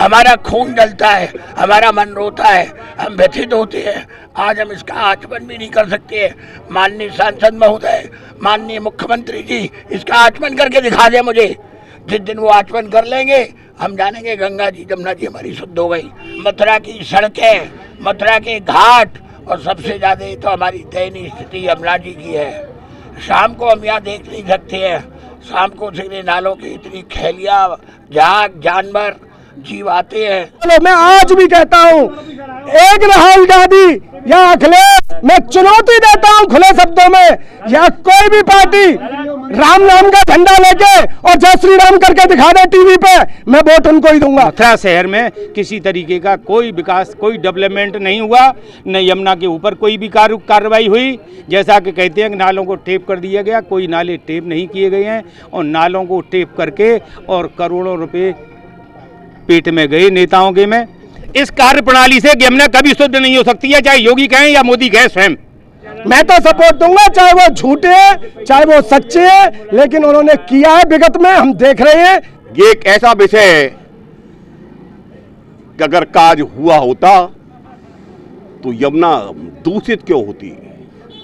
हमारा खून जलता है, हमारा मन रोता है, हम व्यथित होते हैं। आज हम इसका आचमन भी नहीं कर सकते। माननीय सांसद महोदय, माननीय मुख्यमंत्री जी, इसका आचमन करके दिखा दें मुझे। जिस दिन वो आचमन कर लेंगे हम जानेंगे गंगा जी जमुना जी हमारी शुद्ध हो गई। मथुरा की सड़कें, मथुरा के घाट, और सबसे ज़्यादा तो हमारी दयनीय स्थिति यमुना जी की है। शाम को हम यहाँ देख नहीं सकते हैं। शाम को सीधे नालों की इतनी खैलियाँ, झाग, जानवर, जीव आते हैं। चलो मैं आज भी कहता हूँ, एक राहुल गांधी या अखिलेश, मैं चुनौती देता हूँ खुले शब्दों में, या कोई भी पार्टी राम नाम का झंडा लेके और जय श्री राम करके दिखा दे टीवी पे, मैं वोट उनको ही दूंगा। मथुरा शहर में किसी तरीके का कोई विकास, कोई डेवलपमेंट नहीं हुआ, न यमुना के ऊपर कोई भी कार्रवाई हुई। जैसा कि कहते हैं कि नालों को टेप कर दिया गया, कोई नाले टेप नहीं किए गए हैं, और नालों को टेप करके और करोड़ों रुपए पेट में गए नेताओं के में। इस कार्य प्रणाली से यमुना कभी शुद्ध नहीं हो सकती है, चाहे योगी कहें या मोदी कहें स्वयं। मैं तो सपोर्ट दूंगा, चाहे वो झूठे हैं चाहे वो सच्चे हैं, लेकिन उन्होंने किया है विगत में, हम देख रहे हैं। ये एक ऐसा विषय है कि अगर काज हुआ होता तो यमुना दूषित क्यों होती।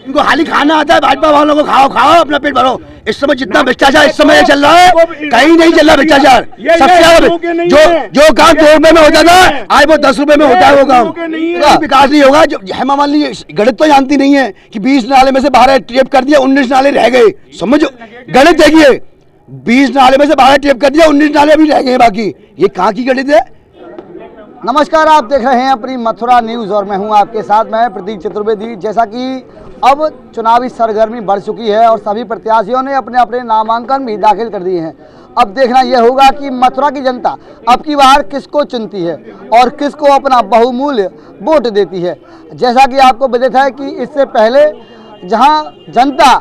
इनको खाली खाना आता है, भाजपा वालों को खाओ खाओ अपना पेट भरो। इस समय जितना भ्रष्टाचार इस समय चल रहा है, कहीं नहीं चल रहा भ्रष्टाचार। सबसे ज्यादा जो काम 2 रुपए में होता था, आज वो 10 रुपए में होता है। वो काम विकास नहीं होगा। जो हेमा मालिनी गणित तो जानती नहीं है कि 20 नाले में से 12 टेप कर दिया, 19 नाले रह गए। समझो, गणित देखिए, 20 नाले में से 12 टेप कर दिया, 19 नाले अभी रह गए बाकी। ये कहाँ की गणित है। नमस्कार, आप देख रहे हैं अपनी मथुरा न्यूज़ और मैं हूं आपके साथ, मैं प्रतीक चतुर्वेदी। जैसा कि अब चुनावी सरगर्मी बढ़ चुकी है और सभी प्रत्याशियों ने अपने अपने नामांकन भी दाखिल कर दिए हैं। अब देखना यह होगा कि मथुरा की जनता अब की बार किसको चुनती है और किसको अपना बहुमूल्य वोट देती है। जैसा कि आपको विदित है कि इससे पहले जहां जनता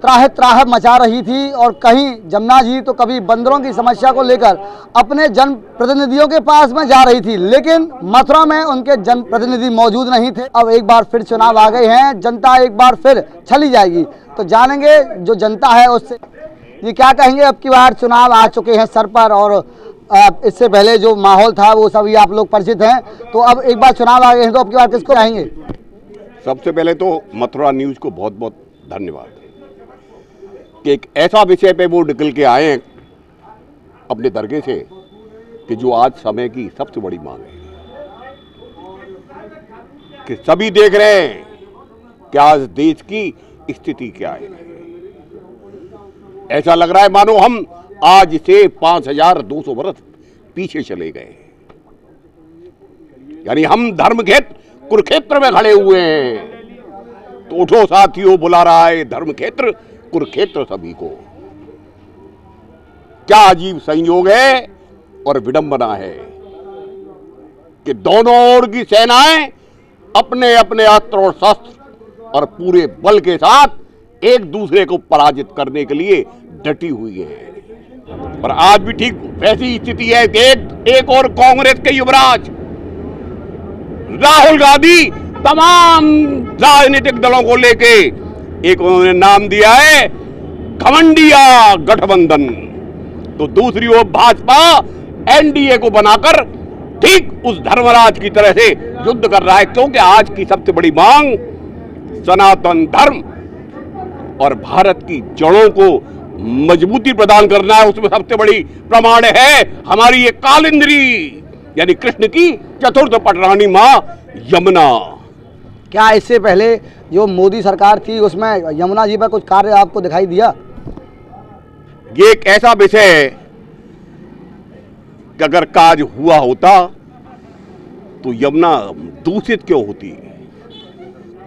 त्राह मचा रही थी और कहीं जमुना जी तो कभी बंदरों की समस्या को लेकर अपने जनप्रतिनिधियों के पास में जा रही थी, लेकिन मथुरा में उनके जनप्रतिनिधि मौजूद नहीं थे। अब एक बार फिर चुनाव आ गए हैं, जनता एक बार फिर चली जाएगी, तो जानेंगे जो जनता है उससे ये क्या कहेंगे। अब की बार चुनाव आ चुके हैं सर पर, और इससे पहले जो माहौल था वो सभी आप लोग परिचित हैं। तो अब एक बार चुनाव आ गए हैं, तो अब की बार किसको चाहेंगे। सबसे पहले तो मथुरा न्यूज को बहुत बहुत धन्यवाद कि एक ऐसा विषय पे वो निकल के आए हैं अपने दरगे से कि जो आज समय की सबसे बड़ी मांग है। कि सभी देख रहे हैं कि आज देश की स्थिति क्या है। ऐसा लग रहा है मानो हम आज से 5200 वर्ष पीछे चले गए। यानी हम धर्म क्षेत्र कुरुक्षेत्र में खड़े हुए हैं। तो उठो साथियों, बुला रहा है धर्म क्षेत्र कुरुक्षेत्र सभी को। क्या अजीब संयोग है और विडंबना है कि दोनों ओर की सेनाएं अपने अपने अस्त्र और शस्त्र और पूरे बल के साथ एक दूसरे को पराजित करने के लिए डटी हुई है। और आज भी ठीक वैसी स्थिति है कि एक और कांग्रेस के युवराज राहुल गांधी तमाम राजनीतिक दलों को लेके एक उन्होंने नाम दिया है घमंडिया गठबंधन। तो दूसरी ओर भाजपा एनडीए को बनाकर ठीक उस धर्मराज की तरह से युद्ध कर रहा है, क्योंकि आज की सबसे बड़ी मांग सनातन धर्म और भारत की जड़ों को मजबूती प्रदान करना है। उसमें सबसे बड़ी प्रमाण है हमारी ये कालिंद्री यानी कृष्ण की चतुर्थ पटरानी मां यमुना। क्या इससे पहले जो मोदी सरकार थी उसमें यमुना जी पर कुछ कार्य आपको दिखाई दिया। ये एक ऐसा विषय है कि अगर काज हुआ होता तो यमुना दूषित क्यों होती।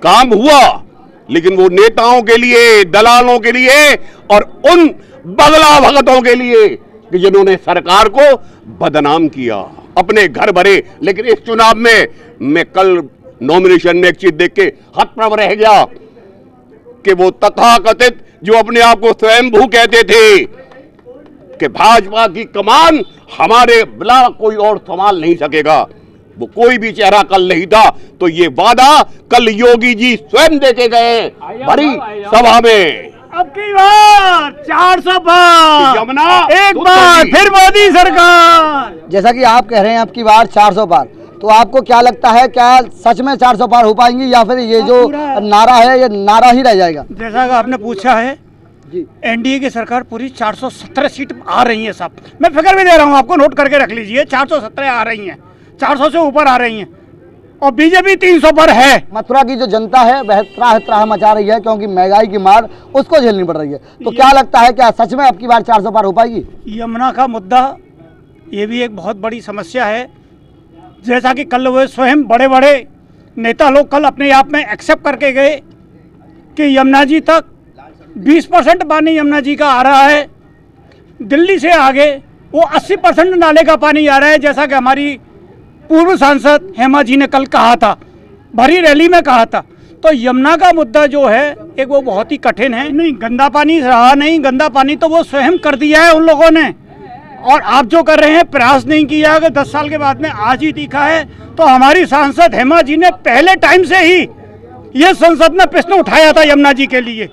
काम हुआ, लेकिन वो नेताओं के लिए, दलालों के लिए और उन बगला भगतों के लिए कि जिन्होंने सरकार को बदनाम किया, अपने घर भरे। लेकिन इस चुनाव में मैं कल नॉमिनेशन में एक चीज देख के हतप्रभ रह गया कि वो तथाकथित जो अपने आप को स्वयंभू कहते थे कि भाजपा की कमान हमारे बिना कोई और संभाल नहीं सकेगा, वो कोई भी चेहरा कल नहीं था। तो ये वादा कल योगी जी स्वयं देके गए भरी सभा में। अब की बार 400 पार, यमुना एक बार फिर मोदी सरकार। जैसा कि आप कह रहे हैं अब की बार 400 पार, तो आपको क्या लगता है, क्या सच में 400 पार हो पाएंगी या फिर ये जो नारा है ये नारा ही रह जाएगा? जैसा कि आपने पूछा है जी, एनडीए की सरकार पूरी 417 सीट आ रही है साहब। मैं फिगर भी दे रहा हूँ आपको, नोट करके रख लीजिए। 417 आ रही हैं, 400 से ऊपर आ rही हैं और बीजेपी 300 पर है। मथुरा की जो जनता है वह त्राह त्राह मचा रही है क्योंकि महंगाई की मार उसको झेलनी पड़ रही है। तो क्या लगता है, क्या सच में अब की बार 400 पार हो पाएगी? यमुना का मुद्दा ये भी एक बहुत बड़ी समस्या है। जैसा कि कल वो स्वयं बड़े बड़े नेता लोग कल अपने आप में एक्सेप्ट करके गए कि यमुना जी तक 20% पानी यमुना जी का आ रहा है, दिल्ली से आगे वो 80% नाले का पानी आ रहा है। जैसा कि हमारी पूर्व सांसद हेमा जी ने कल कहा था, भरी रैली में कहा था। तो यमुना का मुद्दा जो है एक वो बहुत ही कठिन है। नहीं, गंदा पानी रहा नहीं, गंदा पानी तो वो स्वयं कर दिया है उन लोगों ने। और आप जो कर रहे हैं, प्रयास नहीं किया अगर 10 साल के बाद में आज ही दिखा है। तो हमारी सांसद हेमा जी ने पहले टाइम से ही ये संसद में प्रश्न उठाया था यमुना जी के लिए,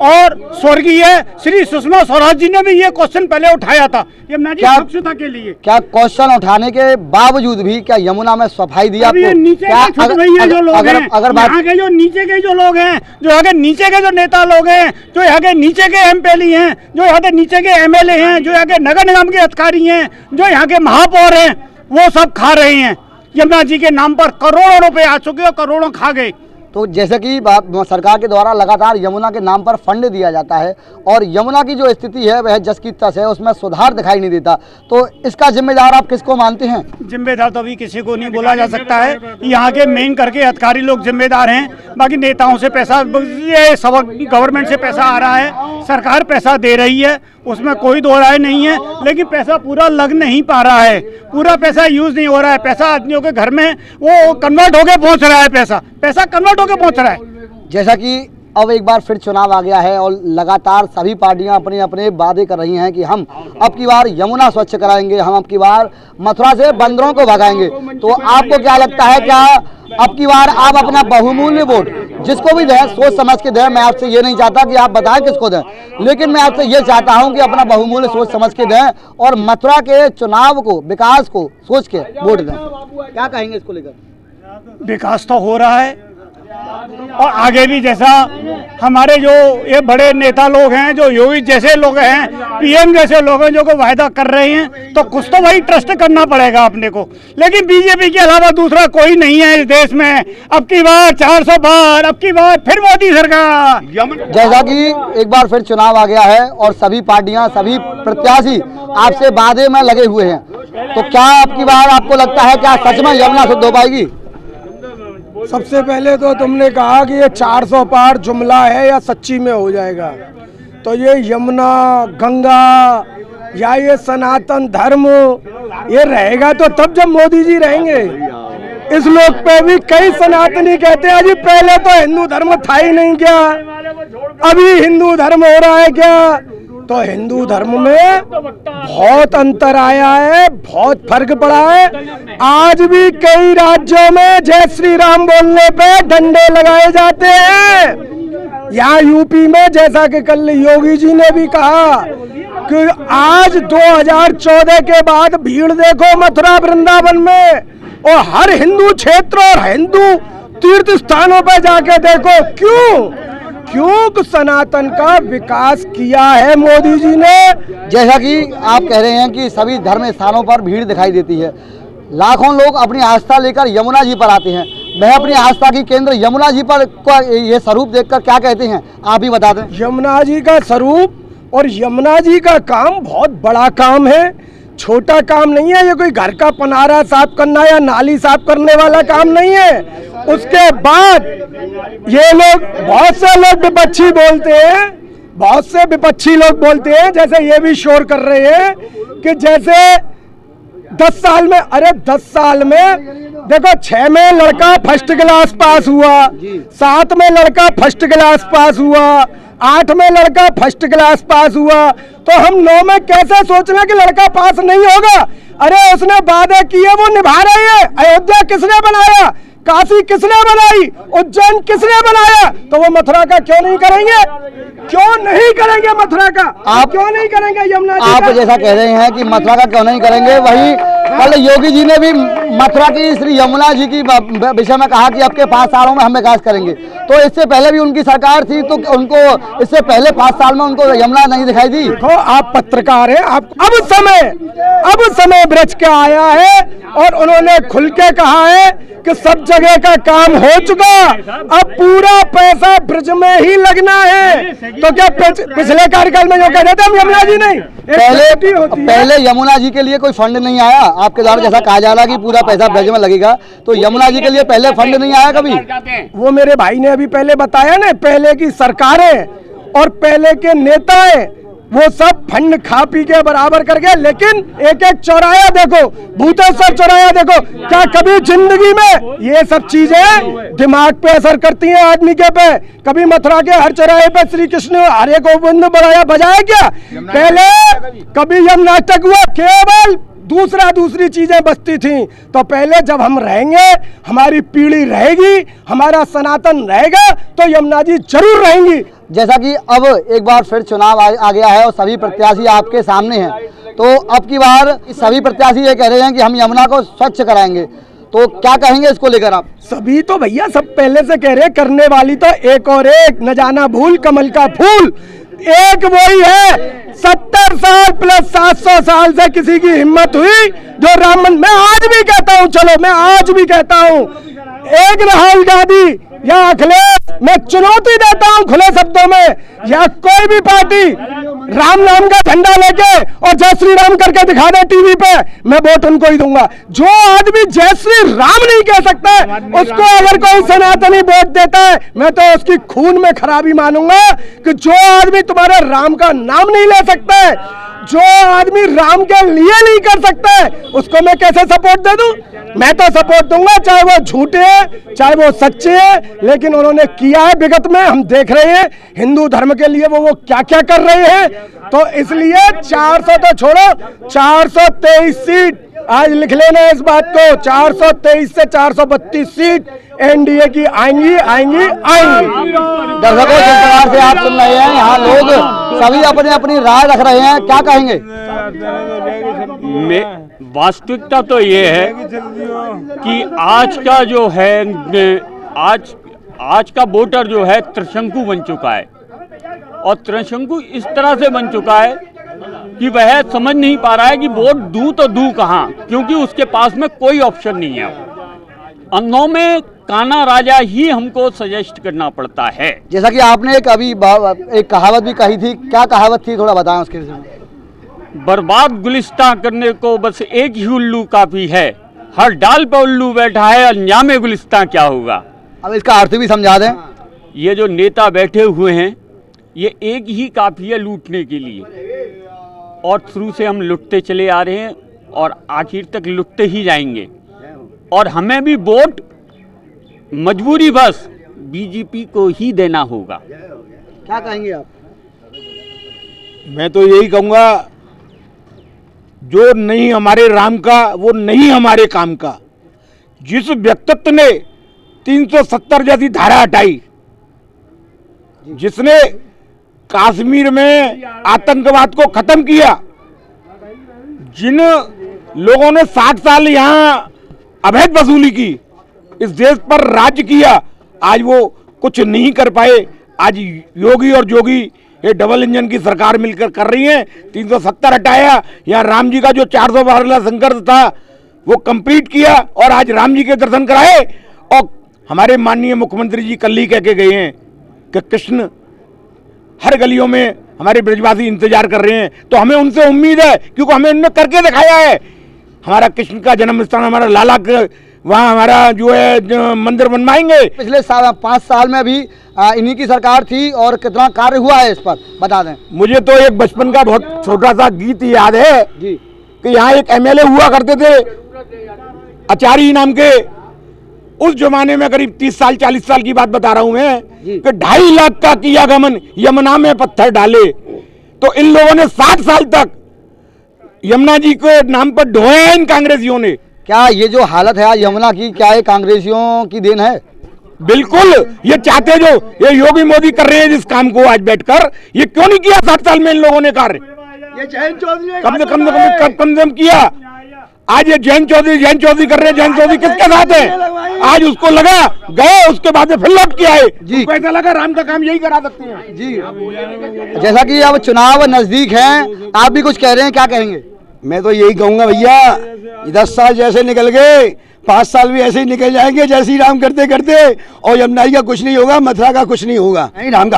और स्वर्गीय श्री सुषमा स्वराज जी ने भी ये क्वेश्चन पहले उठाया था यमुना जी स्वच्छता के लिए। क्या क्वेश्चन उठाने के बावजूद भी क्या यमुना में सफाई दी आपको? ये नीचे क्या के छुट रही है जो लोग हैं, अगर बात यहाँ के जो नीचे के जो लोग हैं, जो यहाँ के नीचे के जो नेता लोग हैं, जो यहाँ के नीचे के एमपीएल हैं, जो यहाँ के नीचे के एमएलए हैं, जो यहाँ के नगर निगम के अधिकारी हैं, जो यहाँ के महापौर हैं, वो सब खा रहे हैं यमुना जी के नाम पर। करोड़ों रुपए आ चुके और करोड़ों खा गए। तो जैसे कि सरकार के द्वारा लगातार यमुना के नाम पर फंड दिया जाता है और यमुना की जो स्थिति है वह जस की तस है, उसमें सुधार दिखाई नहीं देता, तो इसका जिम्मेदार आप किसको मानते हैं? जिम्मेदार तो अभी किसी को नहीं बोला जा सकता है। यहाँ के मेन करके अधिकारी लोग जिम्मेदार हैं, बाकी नेताओं से पैसा, ये सब गवर्नमेंट से पैसा आ रहा है, सरकार पैसा दे रही है, उसमें कोई दो राय नहीं है। लेकिन पैसा पूरा लग नहीं पा रहा है, पूरा पैसा यूज नहीं हो रहा है। पैसा आदमियों के घर में वो कन्वर्ट होके पहुँच रहा है, पैसा कन्वर्ट होके पहुँच रहा है। जैसा कि अब एक बार फिर चुनाव आ गया है और लगातार सभी पार्टियां अपने अपने वादे कर रही हैं कि हम अब की बार यमुना स्वच्छ कराएंगे, हम अब की बार मथुरा से बंदरों को भगाएंगे। तो आपको क्या लगता है, क्या अब की बार आप अपना बहुमूल्य वोट जिसको भी दें सोच समझ के दें? मैं आपसे ये नहीं चाहता कि आप बताएं किसको दें, लेकिन मैं आपसे ये चाहता हूं कि अपना बहुमूल्य सोच समझ के दें और मथुरा के चुनाव को, विकास को सोच के वोट दें। क्या कहेंगे इसको लेकर? विकास तो हो रहा है और आगे भी, जैसा हमारे जो ये बड़े नेता लोग हैं, जो योगी जैसे लोग हैं, पीएम जैसे लोग हैं, जो को वायदा कर रहे हैं, तो कुछ तो वही ट्रस्ट करना पड़ेगा अपने को। लेकिन बीजेपी के अलावा दूसरा कोई नहीं है इस देश में। अब की बार 400 पार, अब की बार फिर मोदी सरकार। जैसा कि एक बार फिर चुनाव आ गया है और सभी पार्टियां, सभी प्रत्याशी आपसे वादे में लगे हुए हैं, तो क्या अब की बार आपको लगता है क्या सच में यमुना शुद्ध हो पाएगी? सबसे पहले तो तुमने कहा कि ये 400 पार जुमला है या सच्ची में हो जाएगा, तो ये यमुना, गंगा या ये सनातन धर्म ये रहेगा तो तब जब मोदी जी रहेंगे। इस लोक पे भी कई सनातनी कहते हैं अजी पहले तो हिंदू धर्म था ही नहीं क्या, अभी हिंदू धर्म हो रहा है क्या? तो हिंदू धर्म में बहुत अंतर आया है, बहुत फर्क पड़ा है। आज भी कई राज्यों में जय श्री राम बोलने पे डंडे लगाए जाते हैं। यहाँ यूपी में, जैसा कि कल योगी जी ने भी कहा कि आज 2014 के बाद भीड़ देखो मथुरा वृंदावन में, और हर हिंदू क्षेत्र और हिंदू तीर्थ स्थानों पर जाके देखो। क्यों सनातन का विकास किया है मोदी जी ने। जैसा कि आप कह रहे हैं कि सभी धर्म स्थानों पर भीड़ दिखाई देती है, लाखों लोग अपनी आस्था लेकर यमुना जी पर आते हैं। मैं अपनी आस्था की केंद्र यमुना जी पर ये स्वरूप देखकर क्या कहते हैं, आप ही बता दें। यमुना जी का स्वरूप और यमुना जी का काम बहुत बड़ा काम है, छोटा काम नहीं है। ये कोई घर का पनारा साफ करना या नाली साफ करने वाला काम नहीं है। उसके बाद ये लोग, बहुत से लोग विपक्षी बोलते हैं, बहुत से विपक्षी लोग बोलते हैं, जैसे ये भी शोर कर रहे हैं कि जैसे 10 साल में, अरे 10 साल में देखो 6 में लड़का फर्स्ट क्लास पास हुआ, 7 में लड़का फर्स्ट क्लास पास हुआ, 8 में लड़का फर्स्ट क्लास पास हुआ, तो हम 9 में कैसे सोच रहे हैं कि लड़का पास नहीं होगा? अरे उसने वादे किए वो निभा रही है। अयोध्या किसने बनाया? काशी किसने बनाई, उज्जैन किसने बनाया, तो वो मथुरा का क्यों नहीं करेंगे? क्यों नहीं करेंगे मथुरा का? आप क्यों नहीं करेंगे यमुना जी आप का? जैसा कह रहे हैं कि मथुरा का क्यों नहीं करेंगे, वही कल योगी जी ने भी मथुरा की श्री यमुना जी की विषय में कहा कि अब के 5 सालों में हम विकास करेंगे। तो इससे पहले भी उनकी सरकार थी, तो उनको इससे पहले 5 साल में उनको यमुना नहीं दिखाई दी? देखो, आप पत्रकार हैं, आप अब समय ब्रज के आया है और उन्होंने खुल के कहा है कि सब जगह का काम हो चुका, अब पूरा पैसा ब्रज में ही लगना है। तो क्या पिछले कार्यकाल में जो कह रहे थे हम यमुना जी नहीं, पहले यमुना जी के लिए कोई फंड नहीं आया आपके द्वारा, जैसा कहा जा रहा कि पूरा पैसा ब्रज में लगेगा, तो यमुना जी के लिए पहले फंड नहीं आया कभी? वो मेरे भाई ने अभी पहले बताया ना, पहले की सरकारें और पहले के नेताएं वो सब फंड खा पी के बराबर कर गए। लेकिन एक एक चौराया देखो, भूतेश्वर चौराया देखो, क्या कभी जिंदगी में ये सब चीजें दिमाग पे असर करती हैं आदमी के पे? कभी मथुरा के हर चौराहे पे श्री कृष्ण हरे गोविंद बजाया क्या? पहले कभी यम नाटक हुआ? केवल दूसरी चीजें बचती थी। तो पहले जब हम रहेंगे, हमारी पीढ़ी रहेगी, हमारा सनातन रहेगा, तो यमुना जी जरूर रहेंगी। जैसा कि अब एक बार फिर चुनाव आ गया है और सभी प्रत्याशी आपके सामने हैं, तो अब की बार सभी प्रत्याशी ये कह रहे हैं कि हम यमुना को स्वच्छ कराएंगे, तो क्या कहेंगे इसको लेकर आप? सभी तो भैया सब पहले से कह रहे हैं, करने वाली तो एक और एक, न जाना भूल कमल का फूल एक वही है। 70 साल प्लस 700 साल से किसी की हिम्मत हुई जो राम मंदिर, मैं आज भी कहता हूं, चलो मैं आज भी कहता हूं, एक राहुल गांधी या अखिलेश, मैं चुनौती देता हूं खुले शब्दों में, या कोई भी पार्टी राम नाम का झंडा लेके और जय श्री राम करके दिखा दे टीवी पे, मैं वोट उनको ही दूंगा। जो आदमी जय श्री राम नहीं कह सकता है, उसको अगर कोई सनातनी वोट देता है, मैं तो उसकी खून में खराबी मानूंगा। कि जो आदमी तुम्हारे राम का नाम नहीं ले सकता है, जो आदमी राम के लिए नहीं कर सकता है, उसको मैं कैसे सपोर्ट दे दूं? मैं तो सपोर्ट दूंगा, चाहे वो झूठे हैं चाहे वो सच्चे हैं, लेकिन उन्होंने किया है विगत में, हम देख रहे हैं हिंदू धर्म के लिए वो क्या क्या कर रहे हैं। तो इसलिए 400 तो छोड़ो, 423 सीट आज लिख लेना इस बात को, 423 से 432 सीट एनडीए की आएंगी। दर्शकों, जिस प्रकार से आप सुन रहे हैं, यहाँ लोग सभी अपनी अपनी राय रख रहे हैं, क्या कहेंगे? वास्तविकता तो ये है कि आज का जो है आज का वोटर जो है त्रिशंकु बन चुका है, और त्रिशंकु इस तरह से बन चुका है कि वह समझ नहीं पा रहा है कि वोट दूं तो दूं कहां, क्योंकि उसके पास में कोई ऑप्शन नहीं है। अंधों में काना राजा ही हमको सजेस्ट करना पड़ता है। जैसा कि आपने एक कहावत भी कही थी, क्या कहावत थी, थोड़ा बताएं उसके विषय में। बर्बाद गुलिस्तां करने को बस एक ही उल्लू काफी है, हर डाल पे उल्लू बैठा है, अंजामे गुलिस्तां क्या होगा। अब इसका अर्थ भी समझा दें। ये जो नेता बैठे हुए हैं, ये एक ही काफी है लूटने के लिए, और शुरू से हम लुटते चले आ रहे हैं और आखिर तक लुटते ही जाएंगे। और हमें भी वोट मजबूरी बस बीजेपी को ही देना होगा। क्या कहेंगे आप? मैं तो यही कहूँगा, जो नहीं हमारे राम का वो नहीं हमारे काम का। जिस व्यक्तित्व ने 370 जैसी धारा हटाई, जिसने कश्मीर में आतंकवाद को खत्म किया, जिन लोगों ने 60 साल यहाँ अवैध वसूली की, इस देश पर राज्य किया, आज वो कुछ नहीं कर पाए। आज योगी और जोगी ये डबल इंजन की सरकार मिलकर कर रही है। 370 हटाया, यहाँ राम जी का जो 412 संघर्ष था वो कंप्लीट किया, और आज राम जी के दर्शन कराए। और हमारे माननीय मुख्यमंत्री जी कल ही कह के गए हैं कि कृष्ण हर गलियों में हमारे ब्रजवासी इंतजार कर रहे हैं। तो हमें उनसे उम्मीद है, क्योंकि हमें उन्होंने करके दिखाया है। हमारा कृष्ण का जन्म स्थान, हमारा लाला का वहाँ हमारा जो है मंदिर बनवाएंगे। पिछले 5 साल में भी इन्हीं की सरकार थी, और कितना कार्य हुआ है इस पर बता दें। मुझे तो एक बचपन का बहुत छोटा सा गीत याद है जी, कि यहाँ एक एमएलए हुआ करते थे आचार्य नाम के। उस जमाने में करीब 30 साल 40 साल की बात बता रहा हूं मैं, कि 2.5 लाख का किया गमन, यमुना में पत्थर डाले। तो इन लोगों ने 60 साल तक यमुना जी के नाम पर ढोए इन कांग्रेसियों ने। क्या ये जो हालत है आज यमुना की, क्या ये कांग्रेसियों की देन है? बिल्कुल, ये चाहते जो ये योगी मोदी कर रहे हैं जिस काम को आज बैठकर, ये क्यों नहीं किया 60 साल में इन लोगों ने कार्य? ये जयंत चौधरी कम से कम किया। आज ये जयंत चौधरी कर रहे हैं। जयंत चौधरी किसके साथ है? आज उसको लगा गए, उसके बाद फिर लौट के आए जी। पैसा लगा, राम का काम यही करा सकते हैं जी। जैसा कि अब चुनाव नजदीक हैं, आप भी कुछ कह रहे हैं, क्या कहेंगे? मैं तो यही कहूंगा भैया, 10 साल जैसे निकल गए, 5 साल भी ऐसे ही निकल जाएंगे जैसे ही राम करते करते, और यमुनाई का कुछ नहीं होगा, मथुरा का कुछ नहीं होगा। नहीं, राम का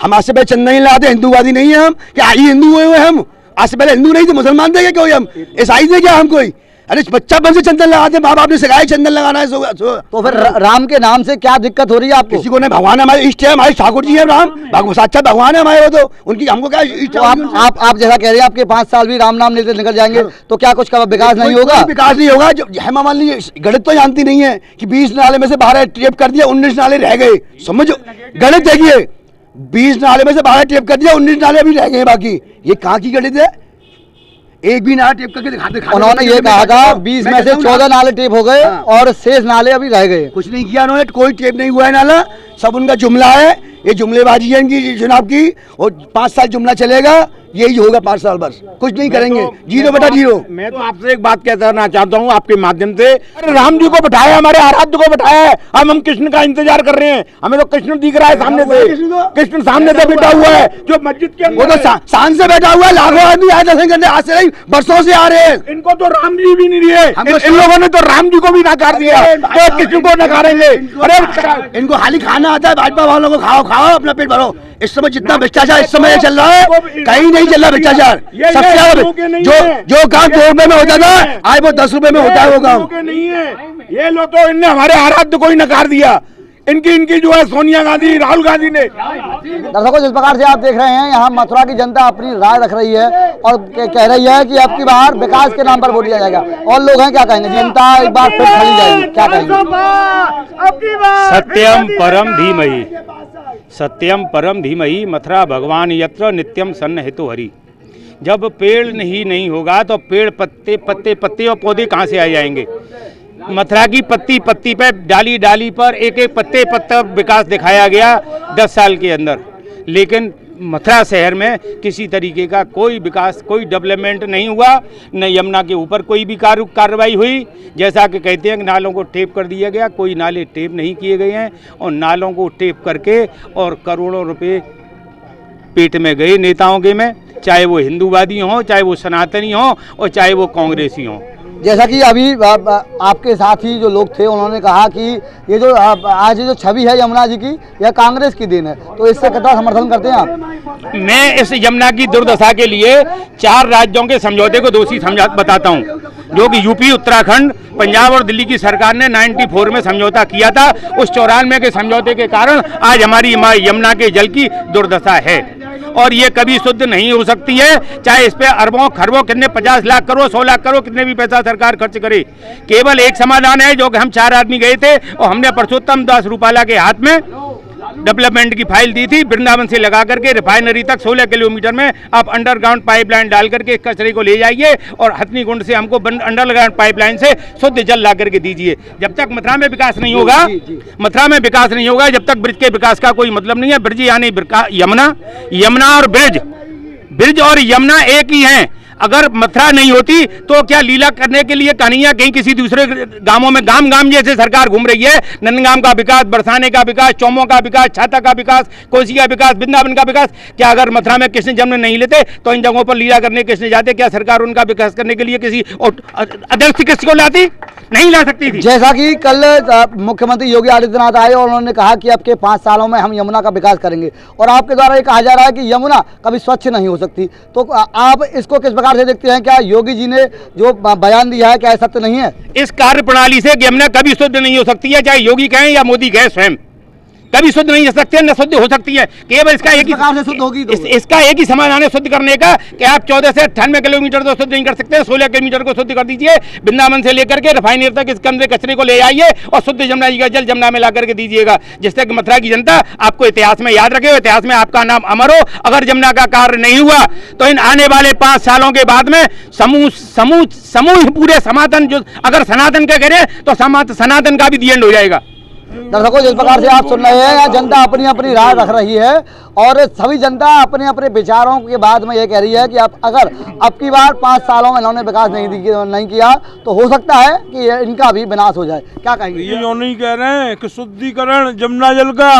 हम आज से पहले चंदा नहीं लाते, हिंदूवादी नहीं है हम, क्या आई हिंदू हुए हम? आज से पहले हिंदू नहीं थे, मुसलमान थे क्या कोई? हम ईसाई थे क्या हम कोई? अरे बच्चापन से चंदन लगाते, माँ बाप ने सिखाया चंदन लगाना है। तो फिर राम के नाम से क्या दिक्कत हो रही है आपको? किसी को नहीं, भगवान हमारे इष्ट है, हमारे ठाकुर जी है राम, साक्षात भगवान है हमारे, वो तो उनकी हमको क्या इष्ट? तो आप जैसा कह रहे हैं आपके 5 साल भी राम नाम लेते निकल जाएंगे, तो क्या कुछ का विकास नहीं होगा? विकास नहीं होगा। हेमा मालिनी गणित तो जानती नहीं है कि 20 नाले में से 12 टेप कर दिया, 19 नाले रह गए। समझो, गणित देखिए, 20 नाले में से 12 टेप कर दिया, 19 नाले अभी रह गए बाकी। ये कहाँ की गणित है? एक भी नाला टेप करके दिखाते। उन्होंने ये कहा था 20 में से 14 नाले टेप हो गए और शेष नाले अभी रह गए। कुछ नहीं किया उन्होंने, कोई टेप नहीं हुआ है नाला, सब उनका जुमला है, ये जुमलेबाजी है इनकी चुनाव की, और 5 साल जुमला चलेगा, यही होगा 5 साल, बस कुछ नहीं करेंगे। 0/0। मैं तो आपसे एक बात कहना चाहता हूँ आपके माध्यम से, अरे राम जी को बैठाया, हमारे आराध्य को बैठाया है, हम कृष्ण का इंतजार कर रहे हैं। हमें तो कृष्ण दिख रहा है सामने से, कृष्ण सामने से बैठा हुआ है, जो मस्जिद के वो तो सांझ से बैठा हुआ है। लाखों आदमी आए दर्शन करने, आज से नहीं बरसों से आ रहे हैं। इनको तो राम जी भी नहीं दिए, इन लोगों ने तो राम जी को भी नकार दिया, तो कृष्ण को नकारेंगे। अरे इनको खाली खाना आता है, भाजपा वालों को खाओ खाओ अपना पेट भरो। इस समय जितना भ्रष्टाचार इस समय चल रहा है, कहीं नहीं चल रहा भ्रष्टाचार। सबसे ज्यादा जो काम 2 रुपए में होता था, आज वो 10 रुपए में होता है वो काम। नहीं है ये लोग, तो इनने हमारे आराध्य को ही नकार दिया। इनकी जो है सोनिया गांधी, राहुल गांधी ने। दर्शकों, जिस प्रकार से आप देख रहे हैं, यहाँ मथुरा की जनता अपनी राय रख रही है और कह रही है कि अब की बार विकास के नाम पर वोट दिया जाएगा। और लोग हैं, क्या कहेंगे? जनता एक बार फिर खड़ी जाएगी, क्या कहेंगे? सत्यम परम धीमहि, सत्यम परम धीमहि, मथुरा भगवान यत्र नित्यम सन्निहितो हरि। जब पेड़ नहीं होगा तो पेड़ पत्ते और पौधे कहाँ से आ जाएंगे? मथुरा की पत्ती पे, डाली पर एक पत्ते विकास दिखाया गया 10 साल के अंदर, लेकिन मथुरा शहर में किसी तरीके का कोई विकास, कोई डेवलपमेंट नहीं हुआ, न यमुना के ऊपर कोई भी कार्रवाई हुई। जैसा कि कहते हैं कि नालों को टेप कर दिया गया, कोई नाले टेप नहीं किए गए हैं, और नालों को टेप करके और करोड़ों रुपए पेट में गए नेताओं के में, चाहे वो हिंदूवादी हों, चाहे वो सनातनी हों, और चाहे वो कांग्रेसी हों। जैसा कि अभी आपके साथी जो लोग थे, उन्होंने कहा कि ये जो आज जो छवि है यमुना जी की, यह कांग्रेस की देन है, तो इससे कितना समर्थन करते हैं आप? मैं इस यमुना की दुर्दशा के लिए 4 राज्यों के समझौते को दोषी बताता हूं, जो कि यूपी, उत्तराखंड, पंजाब और दिल्ली की सरकार ने 94 में समझौता किया था। उस 94 के समझौते के कारण आज हमारी यमुना के जल की दुर्दशा है, और ये कभी शुद्ध नहीं हो सकती है, चाहे इस पे अरबों खरबों कितने 50 लाख करोड़ 100 लाख करोड़ कितने भी पैसा सरकार खर्च करे। केवल एक समाधान है, जो कि हम 4 आदमी गए थे और हमने परसोत्तम दास रूपाला के हाथ में डेवलपमेंट की फाइल दी थी, वृंदावन से लगा करके रिफाइनरी तक 16 किलोमीटर में आप अंडरग्राउंड पाइपलाइन डाल करके इस कचरे को ले जाइए, और हथनीकुंड से हमको अंडरग्राउंड पाइपलाइन से शुद्ध जल ला करके दीजिए। जब तक मथुरा में विकास नहीं होगा, मथुरा में विकास नहीं होगा, जब तक ब्रिज के विकास का कोई मतलब नहीं है। ब्रिज यानी यमुना और ब्रिज और यमुना एक ही हैं। अगर मथुरा नहीं होती तो क्या लीला करने के लिए कन्हैया कहीं किसी दूसरे गांवों में गांव जैसे सरकार घूम रही है? नंदगाम का विकास, बरसाने का विकास, चौमों का विकास, छाता का विकास, कोसी का विकास, वृंदावन का विकास, क्या अगर मथुरा में कृष्ण जन्म नहीं लेते तो इन जगहों पर लीला करने कृष्ण जाते? क्या सरकार उनका विकास करने के लिए किसी अध्यक्ष किसी को लाती? नहीं ला सकती थी। जैसा कि कल मुख्यमंत्री योगी आदित्यनाथ आए और उन्होंने कहा कि अब के 5 सालों में हम यमुना का विकास करेंगे, और आपके द्वारा ये कहा जा रहा है कि यमुना कभी स्वच्छ नहीं हो सकती, तो आप इसको किस प्रकार से देखते हैं? क्या योगी जी ने जो बयान दिया है, क्या सत्य नहीं है? इस कार्य प्रणाली से यमुना कभी शुद्ध नहीं हो सकती है, चाहे योगी कहें या मोदी कहें, स्वयं कभी शुद्ध नहीं हो सकते, न शुद्ध हो सकती है। केवल इसका एक प्रकार से शुद्ध होगी तो इसका एक ही समाधान है शुद्ध करने का कि आप 14 से 98 किलोमीटर तो शुद्ध नहीं कर सकते, 16 किलोमीटर को शुद्ध कर दीजिए। वृंदावन से लेकर के रिफाइनरी तक इस गंदे कचरे को ले आइए और शुद्ध यमुना जी का जल जमुना में ला करके दीजिएगा, जिससे कि मथुरा की जनता आपको इतिहास में याद रखे, इतिहास में आपका नाम अमर हो। अगर यमुना का कार्य नहीं हुआ तो इन आने वाले 5 सालों के बाद में समूह पूरे सनातन, जो अगर सनातन का करें तो सनातन का भी दी एंड हो जाएगा। दर्शकों, जिस प्रकार से आप सुन रहे हैं, यहाँ जनता अपनी अपनी राय रख रही है और सभी जनता अपने अपने विचारों के बाद में ये कह रही है कि अगर अब की बार 5 सालों में इन्होंने विकास नहीं किया तो हो सकता है कि इनका भी विनाश हो जाए। क्या कहेंगे? ये जो नहीं कह रहे हैं कि शुद्धिकरण यमुना जल का,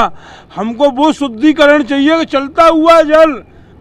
हमको वो शुद्धिकरण चाहिए कि चलता हुआ जल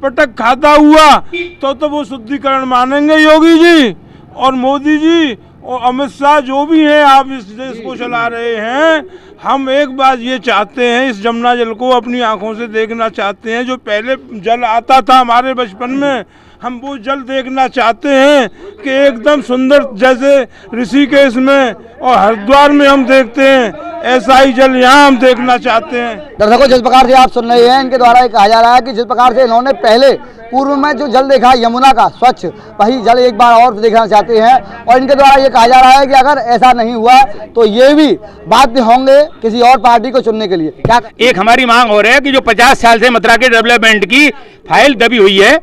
पटक खाता हुआ तो वो शुद्धिकरण मानेंगे योगी जी और मोदी जी और अमित शाह जो भी हैं, आप इस देश को चला रहे हैं। हम एक बात ये चाहते हैं, इस यमुना जल को अपनी आंखों से देखना चाहते हैं। जो पहले जल आता था हमारे बचपन में, हम वो जल देखना चाहते हैं कि एकदम सुंदर, जैसे ऋषिकेश में और हरिद्वार में हम देखते हैं, ऐसा ही जल यहाँ हम देखना चाहते हैं। दर्शकों, जिस प्रकार से आप सुन रहे हैं, इनके द्वारा कहा जा रहा है कि जिस प्रकार से इन्होंने पहले पूर्व में जो जल देखा यमुना का स्वच्छ, वही जल एक बार और देखना चाहते हैं। और इनके द्वारा ये कहा जा रहा है कि अगर ऐसा नहीं हुआ तो ये भी बाध्य होंगे किसी और पार्टी को चुनने के लिए। क्या एक हमारी मांग हो रही है कि जो 50 साल से मथुरा के डेवलपमेंट की फाइल दबी हुई है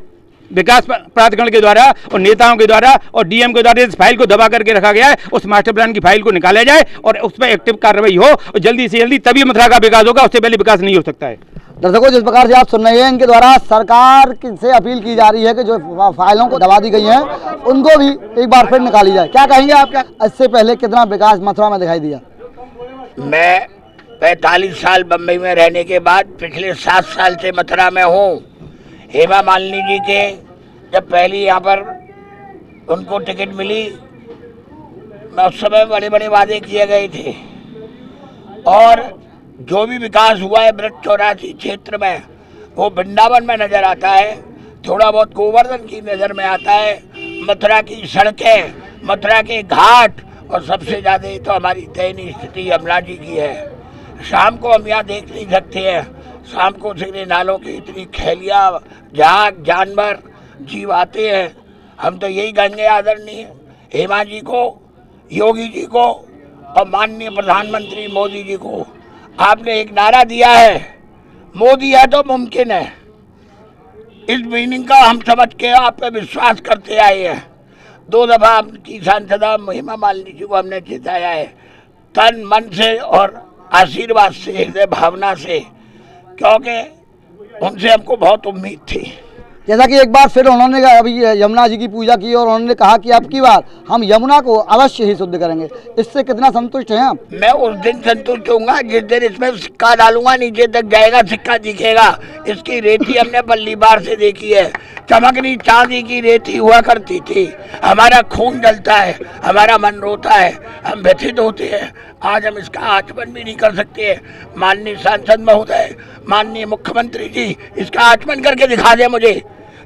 विकास प्राधिकरण के द्वारा और नेताओं के द्वारा और डीएम के द्वारा, इस फाइल को दबा करके रखा गया है, उस मास्टर प्लान की फाइल को निकाला जाए और उस पर एक्टिव कार्रवाई हो और जल्दी से जल्दी, तभी मथुरा का विकास होगा, उससे पहले विकास नहीं हो सकता है। दर्शकों, जिस प्रकार से आप सुन रहे हैं, इनके द्वारा सरकार से अपील की जा रही है कि जो फाइलों को दबा दी गई हैं उनको भी एक बार फिर निकाली जाए। क्या कहेंगे आप? क्या इससे पहले कितना विकास मथुरा में दिखाई दिया? मैं 45 साल बम्बई में रहने के बाद पिछले 7 साल से मथुरा में हूँ। हेमा मालिनी जी के जब पहली यहाँ पर उनको टिकट मिली, मैं उस समय बड़े बड़े वादे किए गए थे और जो भी विकास हुआ है ब्रज 84 क्षेत्र में वो वृंदावन में नज़र आता है, थोड़ा बहुत गोवर्धन की नज़र में आता है, मथुरा की सड़कें, मथुरा के घाट और सबसे ज़्यादा तो हमारी दयनीय स्थिति यमुना जी की है। शाम को हम यहाँ देख नहीं सकते हैं, शाम को सिगरे नालों की इतनी खैलियाँ, झाग जानवर जीव आते हैं। हम तो यही कहेंगे आदरणीय हेमा जी को, योगी जी को और माननीय प्रधानमंत्री मोदी जी को, आपने एक नारा दिया है, मोदी है तो मुमकिन है। इस मीनिंग का हम समझ के आप पे विश्वास करते आए हैं। 2 दफ़ा आपकी सांसदा हेमा मालिनी जी को हमने जिताया है, तन मन से और आशीर्वाद से, हृदय भावना से, क्योंकि उनसे हमको बहुत उम्मीद थी। जैसा कि एक बार फिर उन्होंने अभी यमुना जी की पूजा की और उन्होंने कहा कि अब की बार हम यमुना को अवश्य ही शुद्ध करेंगे। इससे कितना संतुष्ट हैं आप? मैं उस दिन संतुष्ट होऊंगा जिस दिन इसमें सिक्का डालूंगा, नीचे तक जाएगा, सिक्का दिखेगा। इसकी रेती हमने पल्ली बार से देखी है, चमकनी चांदी की रेती हुआ करती थी। हमारा खून जलता है, हमारा मन रोता है, हम व्यथित होते हैं। आज हम इसका आचमन भी नहीं कर सकते। माननीय सांसद महोदय, माननीय मुख्यमंत्री जी, इसका आचमन करके दिखा दें मुझे।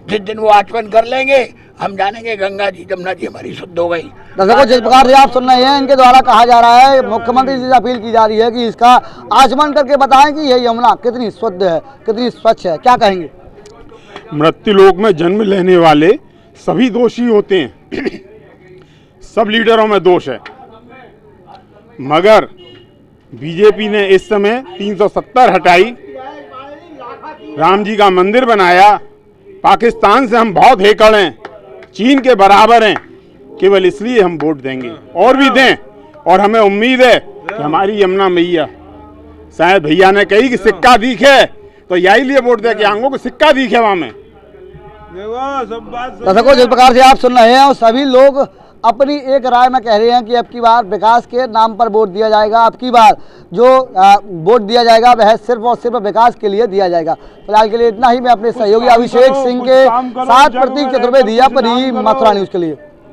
जिस दिन वो आचमन कर लेंगे हम जानेंगे गंगा जी यमुना जी हमारी शुद्ध हो गई। दर्शकों, जिस प्रकार से आप सुन रहे हैं, इनके द्वारा कहा जा रहा है, मुख्यमंत्री जी से अपील की जा रही है कि इसका आचमन करके बताएं कि यह यमुना कितनी शुद्ध है, कितनी स्वच्छ है। क्या कहेंगे? मृत्युलोक में जन्म लेने वाले सभी दोषी होते हैं, सब लीडरों में दोष है, मगर बीजेपी ने इस समय 370 हटाई, राम जी का मंदिर बनाया, पाकिस्तान से हम बहुत हेकड़ हैं, चीन के बराबर हैं, केवल इसलिए हम वोट देंगे और भी दें। और हमें उम्मीद है कि हमारी यमुना मैया, शायद भैया ने कही कि सिक्का दिखे तो यही लिए वोट दे के आऊंगा कि सिक्का दिखे वहां में। दर्शकों, जिस प्रकार से आप सुन रहे हैं और सभी लोग अपनी एक राय में कह रहे हैं कि अब की बार विकास के नाम पर वोट दिया जाएगा। अब की बार जो वोट दिया जाएगा वह सिर्फ और सिर्फ विकास के लिए दिया जाएगा। फिलहाल के लिए इतना ही। मैं अपने सहयोगी अभिषेक सिंह के साथ प्रतीक चतुर्वेदी, मथुरा न्यूज़ के लिए।